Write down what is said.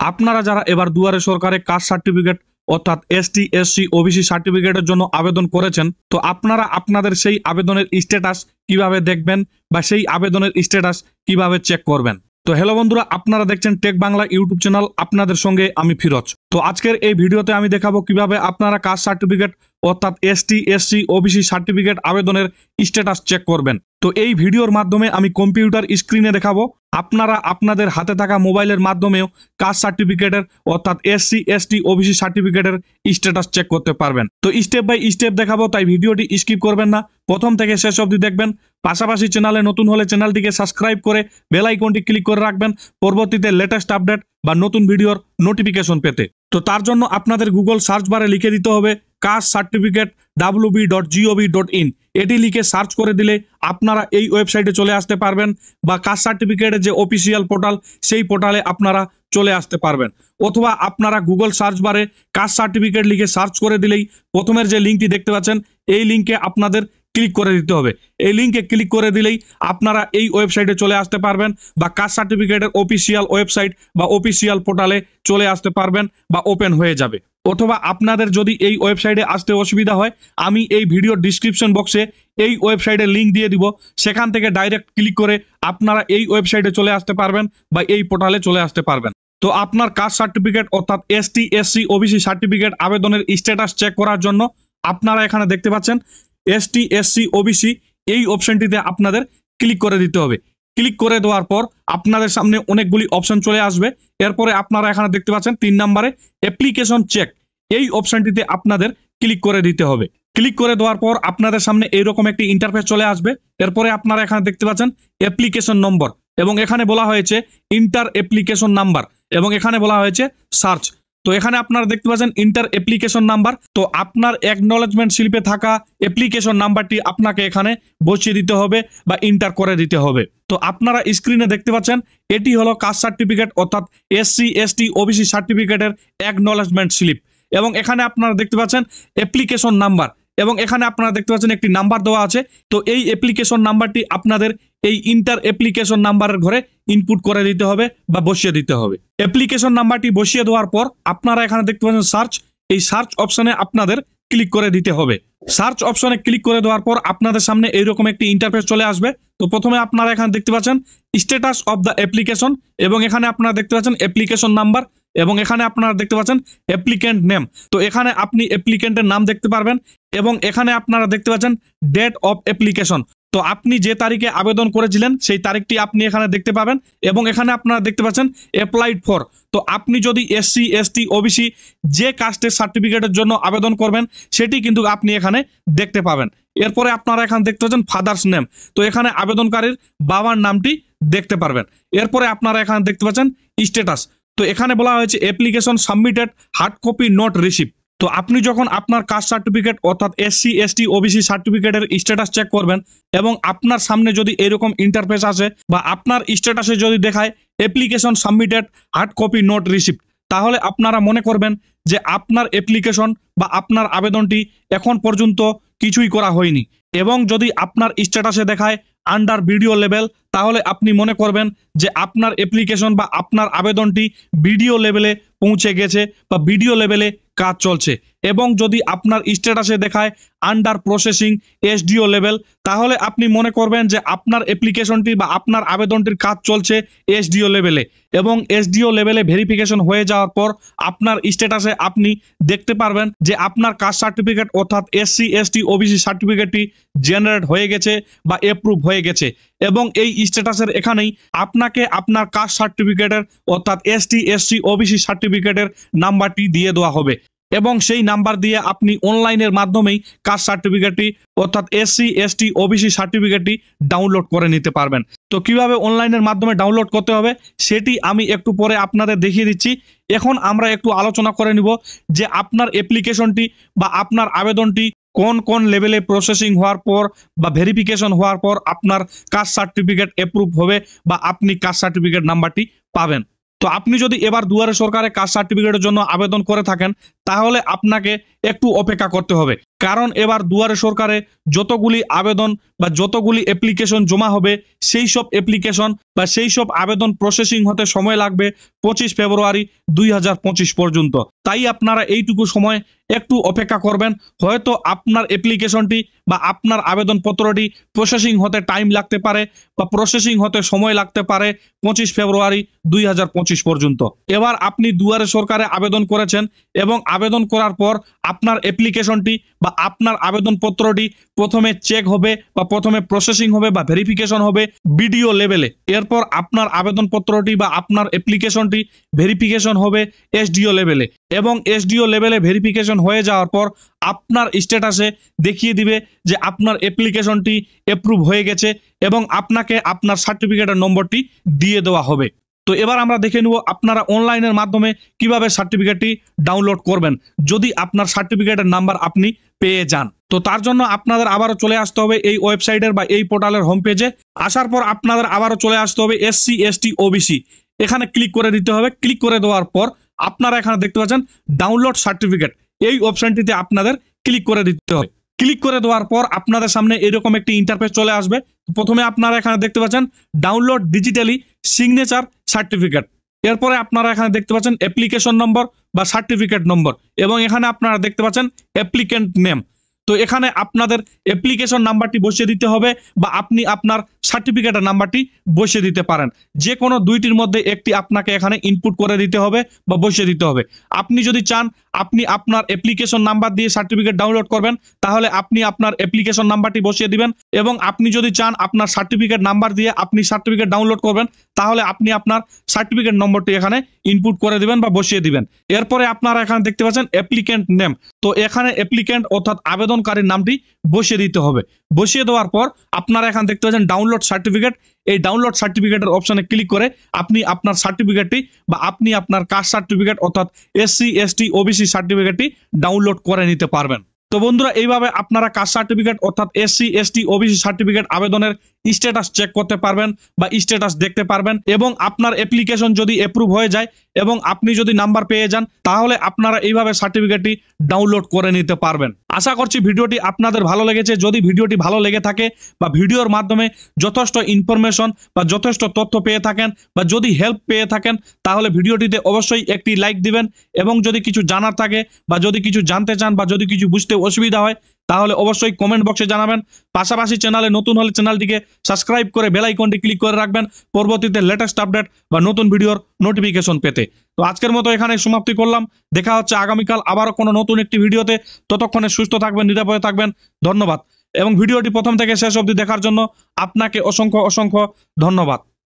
আপনারা যারা এবার দুয়ারে সরকারে কাস্ট সার্টিফিকেট অর্থাৎ এসটি এসসি ওবিসি সার্টিফিকেটের জন্য আবেদন করেছেন, তো আপনারা আপনাদের সেই আবেদনের স্ট্যাটাস কিভাবে দেখবেন বা সেই আবেদনের স্ট্যাটাস কিভাবে চেক করবেন। তো হ্যালো বন্ধুরা, আপনারা দেখছেন টেক বাংলা ইউটিউব চ্যানেল, আপনাদের সঙ্গে আমি ফিরোজ। তো আজকের এই ভিডিওতে আমি দেখাবো কিভাবে আপনারা কাস্ট সার্টিফিকেট অর্থাৎ এসটি এসসি ওবিসি সার্টিফিকেট আবেদনের স্ট্যাটাস চেক করবেন। তো এই ভিডিওর মাধ্যমে আমি কম্পিউটার স্ক্রিনে দেখাবো, আপনারা আপনাদের হাতে থাকা মোবাইলের মাধ্যমেও কাস্ট সার্টিফিকেটের অর্থাৎ এসসি এসটি ওবিসি সার্টিফিকেটের স্ট্যাটাস চেক করতে পারবেন। তো স্টেপ বাই স্টেপ দেখাবো, তাই ভিডিওটি স্কিপ করবেন না, প্রথম থেকে শেষ অবধি দেখবেন। পাশাপাশি চ্যানেলে নতুন হলে চ্যানেলটিকে সাবস্ক্রাইব করে বেল আইকনটি ক্লিক করে রাখবেন পরবর্তীতে লেটেস্ট আপডেট বা নতুন ভিডিওর নোটিফিকেশন পেতে। তো তার জন্য আপনাদের গুগল সার্চ বারে লিখে দিতে হবে কাস্ট সার্টিফিকেট www.gov.in। এটি লিখে সার্চ করে দিলে আপনারা এই ওয়েবসাইটে চলে আসতে পারবেন, বা কাস্ট সার্টিফিকেটের যে অফিসিয়াল পোর্টাল সেই পোর্টালে আপনারা চলে আসতে পারবেন। অথবা আপনারা গুগল সার্চ বারে কাস্ট সার্টিফিকেট লিখে সার্চ করে দিলেই প্রথমের যে লিঙ্কটি দেখতে পাচ্ছেন এই লিঙ্কে আপনাদের ক্লিক করে দিতে হবে। এই লিঙ্কে ক্লিক করে দিলেই আপনারা এই ওয়েবসাইটে চলে আসতে পারবেন, বা কাস্ট সার্টিফিকেটের অফিসিয়াল ওয়েবসাইট বা অফিসিয়াল পোর্টালে চলে আসতে পারবেন বা ওপেন হয়ে যাবে। অথবা আপনাদের যদি এই ওয়েবসাইটে আসতে অসুবিধা হয়, আমি এই ভিডিওর ডিসক্রিপশন বক্সে এই ওয়েবসাইটের লিঙ্ক দিয়ে দিব, সেখান থেকে ডাইরেক্ট ক্লিক করে আপনারা এই ওয়েবসাইটে চলে আসতে পারবেন বা এই পোর্টালে চলে আসতে পারবেন। তো আপনার কাস্ট সার্টিফিকেট অর্থাৎ এসটি এসসি ওবিসি সার্টিফিকেট আবেদনের স্ট্যাটাস চেক করার জন্য আপনারা এখানে দেখতে পাচ্ছেন এসটি এসসি ওবিসি, এই অপশনটিতে আপনাদের ক্লিক করে দিতে হবে। ক্লিক করে দেওয়ার পর আপনাদের সামনে অনেকগুলি অপশন চলে আসবে। এরপরে আপনারা এখানে দেখতে পাচ্ছেন 3 নম্বরে অ্যাপ্লিকেশন চেক, এই অপশনটিতে আপনাদের ক্লিক করে দিতে হবে। ক্লিক করে দেওয়ার পর আপনাদের সামনে এইরকম একটি ইন্টারফেস চলে আসবে। এরপরে আপনারা এখানে দেখতে পাচ্ছেন অ্যাপ্লিকেশন নম্বর, এবং এখানে বলা হয়েছে ইন্টার অ্যাপ্লিকেশন নাম্বার, এবং এখানে বলা হয়েছে সার্চ। তো এখানে আপনারা দেখতে পাচ্ছেন ইন্টার অ্যাপ্লিকেশন নাম্বার। তো আপনার অ্যাকনলেজমেন্ট স্লিপে থাকা অ্যাপ্লিকেশন নাম্বারটি আপনাকে এখানে বসিয়ে দিতে হবে বা ইন্টার করে দিতে হবে। তো আপনারা স্ক্রিনে দেখতে পাচ্ছেন এটি হলো কাস্ট সার্টিফিকেট অর্থাৎ এসসি এসটি ওবিসি সার্টিফিকেটের অ্যাকনলেজমেন্ট স্লিপ, এবং এখানে আপনারা দেখতে পাচ্ছেন অ্যাপ্লিকেশন নাম্বার, এবং এখানে আপনারা দেখতে পাচ্ছেন একটি নাম্বার দেওয়া আছে। তো এই অ্যাপ্লিকেশন নাম্বারটি আপনাদের এই ইন্টার অ্যাপ্লিকেশন নাম্বারের ঘরে ইনপুট করে দিতে হবে বা বসিয়ে দিতে হবে। অ্যাপ্লিকেশন নাম্বারটি বসিয়ে দেওয়ার পর আপনারা এখানে দেখতে পাচ্ছেন সার্চ, এই সার্চ অপশনে আপনাদের ক্লিক করে দিতে হবে। সার্চ অপশনে ক্লিক করে দেওয়ার পর আপনাদের সামনে এইরকম একটি ইন্টারফেস চলে আসবে। তো প্রথমে আপনারা এখানে দেখতে পাচ্ছেন স্ট্যাটাস অফ দ্য অ্যাপ্লিকেশন, এবং এখানে আপনারা দেখতে পাচ্ছেন অ্যাপ্লিকেশন নাম্বার, এবং এখানে আপনারা দেখতে পাচ্ছেন অ্যাপ্লিক্যান্ট নেম। তো এখানে আপনি অ্যাপ্লিক্যান্টের নাম দেখতে পারবেন, এবং এখানে আপনারা দেখতে পাচ্ছেন ডেট অফ অ্যাপ্লিকেশন। তো আপনি যে তারিখে আবেদন করেছিলেন সেই তারিখটি আপনি এখানে দেখতে পাবেন, এবং এখানে আপনারা দেখতে পাচ্ছেন অ্যাপ্লাইড ফর। তো আপনি যদি এসসি এসটি ওবিসি যে কাস্টের সার্টিফিকেটের জন্য আবেদন করবেন সেটি কিন্তু আপনি এখানে দেখতে পাবেন। এরপরে আপনারা এখানে দেখতে পাচ্ছেন ফাদার্স নেম, তো এখানে আবেদনকারীর বাবার নামটি দেখতে পারবেন। এরপরে আপনারা এখানে দেখতে পাচ্ছেন স্ট্যাটাস। তো এখানে বলা হয়েছে application submitted, hard copy not receive. তো আপনি যখন আপনার কাস্ট সার্টিফিকেট অর্থাৎ এসসি এসটি ওবিসি সার্টিফিকেটের স্ট্যাটাস চেক করবেন, এবং আপনার সামনে যদি এরকম ইন্টারফেস আসে বা আপনার স্ট্যাটাসে যদি দেখায় application submitted, hard copy not receive, তাহলে আপনারা মনে করবেন যে আপনার অ্যাপ্লিকেশন বা আপনার আবেদনটি এখন পর্যন্ত কিছুই করা হয়নি। এবং যদি আপনার স্ট্যাটাসে দেখায় আন্ডার ভিডিও লেভেল, তাহলে আপনি মনে করবেন যে আপনার অ্যাপ্লিকেশন বা আপনার আবেদনটি ভিডিও লেভেলে পৌঁছে গেছে বা ভিডিও লেভেলে কাজ চলছে। এবং যদি আপনার স্ট্যাটাসে দেখায় আন্ডার প্রসেসিং এসডিও লেভেল, তাহলে আপনি মনে করবেন যে আপনার অ্যাপ্লিকেশনটি বা আপনার আবেদনটির কাজ চলছে এসডিও লেভেলে, এবং এসডিও লেভেলে ভেরিফিকেশন হয়ে যাওয়ার পর আপনার স্ট্যাটাসে আপনি দেখতে পারবেন যে আপনার কাস্ট সার্টিফিকেট অর্থাৎ এসসি এসটি ওবিসি সার্টিফিকেটটি জেনারেট হয়ে গেছে বা অ্যাপ্রুভ হয়ে গেছে। এবং এই স্ট্যাটাসের এখানেই আপনাকে আপনার কাস্ট সার্টিফিকেটের অর্থাৎ এসটি এসসি ওবিসি সার্টিফিকেটের নাম্বারটি দিয়ে দেওয়া হবে, এবং সেই নাম্বার দিয়ে আপনি অনলাইনের মাধ্যমেই কাস্ট সার্টিফিকেটটি অর্থাৎ এসসি এসটি ওবিসি সার্টিফিকেটটি ডাউনলোড করে নিতে পারবেন। তো কিভাবে অনলাইনের মাধ্যমে ডাউনলোড করতে হবে সেটি আমি একটু পরে আপনাদের দেখিয়ে দিচ্ছি। এখন আমরা একটু আলোচনা করে নিব যে আপনার অ্যাপ্লিকেশনটি বা আপনার আবেদনটি কোন কোন লেভেলে প্রসেসিং হওয়ার পর বা ভেরিফিকেশন হওয়ার পর আপনার কাস্ট সার্টিফিকেট অ্যাপ্রুভ হবে বা আপনি কাস্ট সার্টিফিকেট নাম্বারটি পাবেন। তো আপনি যদি এবার দুয়ারে সরকারে কাস্ট সার্টিফিকেটের জন্য আবেদন করে থাকেন, তাহলে আপনাকে একটু অপেক্ষা করতে হবে, কারণ এবার দুয়ারে সরকারে যতগুলি আবেদন বা যতগুলি অ্যাপ্লিকেশন জমা হবে সেই সব অ্যাপ্লিকেশন বা সেই সব আবেদন প্রসেসিং হতে সময় লাগবে 25 ফেব্রুয়ারি 2025 পর্যন্ত। তাই আপনারা এইটুকু সময় একটু অপেক্ষা করবেন। হয়তো আপনার অ্যাপ্লিকেশনটি বা আপনার আবেদনপত্রটি প্রসেসিং হতে টাইম লাগতে পারে বা প্রসেসিং হতে সময় লাগতে পারে 25 ফেব্রুয়ারি 2025 পর্যন্ত। এবার আপনি দুয়ারে সরকারে আবেদন করেছেন এবং আবেদন করার পর আপনার অ্যাপ্লিকেশনটি বা আপনার আবেদনপত্রটি প্রথমে চেক হবে বা প্রথমে প্রসেসিং হবে বা ভেরিফিকেশন হবে বিডিও লেভেলে। এরপর আপনার আবেদনপত্রটি বা আপনার অ্যাপ্লিকেশনটি ভেরিফিকেশন হবে এসডিও লেভেলে এবং এসডিও লেভেলে ভেরিফিকেশন হয়ে যাওয়ার পর আপনার স্ট্যাটাসে দেখিয়ে দিবে যে আপনার অ্যাপ্লিকেশনটি অ্যাপ্রুভ হয়ে গেছে এবং আপনাকে আপনার সার্টিফিকেটের নম্বরটি দিয়ে দেওয়া হবে। তো এবার আমরা দেখে নেব আপনারা অনলাইনের মাধ্যমে কিভাবে সার্টিফিকেটটি ডাউনলোড করবেন যদি আপনার সার্টিফিকেটের নাম্বার আপনি পেয়ে যান। তো তার জন্য আপনাদের আবারও চলে আসতে হবে এই ওয়েবসাইটের বা এই পোর্টালের হোম পেজে। আসার পর আপনাদের আবারও চলে আসতে হবে এসসি এসটি ওবিসি, এখানে ক্লিক করে দিতে হবে। ক্লিক করে দেওয়ার পর আপনারা এখানে দেখতে পাচ্ছেন ডাউনলোড সার্টিফিকেট, এই অপশনটিতে আপনাদের ক্লিক করে দিতে হবে। ক্লিক করে দেওয়ার পর আপনাদের সামনে এরকম একটি ইন্টারফেস চলে আসবে। প্রথমে আপনারা এখানে দেখতে পাচ্ছেন ডাউনলোড ডিজিটালি সিগনেচার সার্টিফিকেট। এরপরে আপনারা এখানে দেখতে পাচ্ছেন অ্যাপ্লিকেশন নম্বর বা সার্টিফিকেট নম্বর এবং এখানে আপনারা দেখতে পাচ্ছেন অ্যাপ্লিকেন্ট নেম। তো এখানে আপনাদের অ্যাপ্লিকেশন নাম্বারটি বসিয়ে দিতে হবে বা আপনি আপনার সার্টিফিকেটের নাম্বারটি বসিয়ে দিতে পারেন। যে কোনো দুইটির মধ্যে একটি আপনাকে এখানে ইনপুট করে দিতে হবে বা বসিয়ে দিতে হবে। আপনি যদি চান আপনি আপনার অ্যাপ্লিকেশন নাম্বার দিয়ে সার্টিফিকেট ডাউনলোড করবেন তাহলে আপনি আপনার অ্যাপ্লিকেশন নাম্বারটি বসিয়ে দিবেন এবং আপনি যদি চান আপনার সার্টিফিকেট নাম্বার দিয়ে আপনি সার্টিফিকেট ডাউনলোড করবেন তাহলে আপনি আপনার সার্টিফিকেট নম্বরটি এখানে ইনপুট করে দিবেন বা বসিয়ে দিবেন। এরপরে আপনারা এখানে দেখতে পাচ্ছেন অ্যাপ্লিকেন্ট নেম। তো এখানে অ্যাপ্লিকেন্ট অর্থাৎ আবেদনকারীর নামটি বসিয়ে দিতে হবে। বসিয়ে দেওয়ার পর আপনারা এখানে দেখতে পাচ্ছেন ডাউনলোড সার্টিফিকেট। এই ডাউনলোড সার্টিফিকেটের অপশনে ক্লিক করে আপনি আপনার সার্টিফিকেটটি বা আপনি আপনার কাস্ট সার্টিফিকেট অর্থাৎ এসসি এসটি ওবিসি সার্টিফিকেটটি ডাউনলোড করে নিতে পারবেন। তো বন্ধুরা এইভাবে আপনারা কাস্ট সার্টিফিকেট অর্থাৎ এসসি এসটি ওবিসি সার্টিফিকেট আবেদনের স্ট্যাটাস চেক করতে পারবেন বা স্ট্যাটাস দেখতে পারবেন এবং আপনার অ্যাপ্লিকেশন যদি অ্যাপ্রুভ হয়ে যায় এবং আপনি যদি নাম্বার পেয়ে যান তাহলে আপনারা এইভাবে সার্টিফিকেটটি ডাউনলোড করে নিতে পারবেন। আশা করছি ভিডিওটি আপনাদের ভালো লেগেছে। যদি ভিডিওটি ভালো লেগে থাকে বা ভিডিওর মাধ্যমে যথেষ্ট ইনফরমেশন বা যথেষ্ট তথ্য পেয়ে থাকেন বা যদি হেল্প পেয়ে থাকেন তাহলে ভিডিওটিতে অবশ্যই একটি লাইক দিবেন এবং যদি কিছু জানার থাকে বা যদি কিছু জানতে চান বা যদি কিছু বুঝতে অসুবিধা হয় তাহলে অবশ্যই কমেন্ট বক্সে জানাবেন। পাশাপাশি চ্যানেলে নতুন হলে চ্যানেলটিকে সাবস্ক্রাইব করে বেল আইকনটি ক্লিক করে রাখবেন পরবর্তীতে লেটেস্ট আপডেট বা নতুন ভিডিওর নোটিফিকেশন পেতে। তো আজকের মতো এখানে সমাপ্তি করলাম। দেখা হচ্ছে আগামীকাল আবারও কোনো নতুন একটি ভিডিওতে। ততক্ষণে সুস্থ থাকবেন, নিরাপদে থাকবেন। ধন্যবাদ এবং ভিডিওটি প্রথম থেকে শেষ অবধি দেখার জন্য আপনাকে অসংখ্য অসংখ্য ধন্যবাদ।